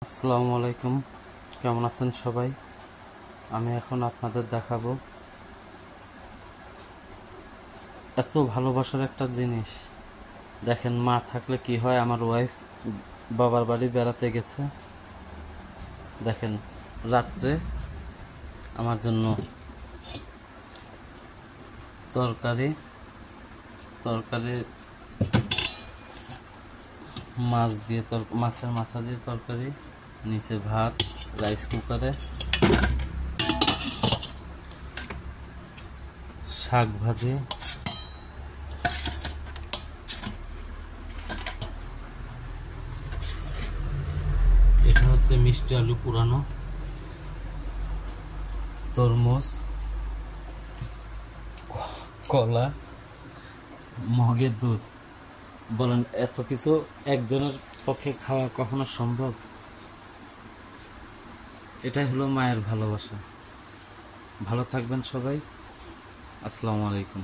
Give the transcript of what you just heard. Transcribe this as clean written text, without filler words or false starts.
আসসালামু আলাইকুম, কেমন আছেন সবাই? আমি এখন আপনাদের দেখাবো এত ভালোবাসার একটা জিনিস। দেখেন, মা থাকলে কি হয়। আমার ওয়াইফ বাবার বাড়ি বেড়াতে গেছে। দেখেন, রাত্রে আমার জন্য তরকারি তরকারি মাছের মাথা দিয়ে তরকারি, নিচে ভাত, রাইস কুকারে শাক ভাজি, এটা হচ্ছে মিষ্টি আলু পুরানো, তরমুজ, কলা, মগের দুধ। বলেন, এত কিছু একজনের পক্ষে খাওয়া কখনো সম্ভব? এটাই হলো মায়ের ভালোবাসা। ভালো থাকবেন সবাই। আসসালামু আলাইকুম।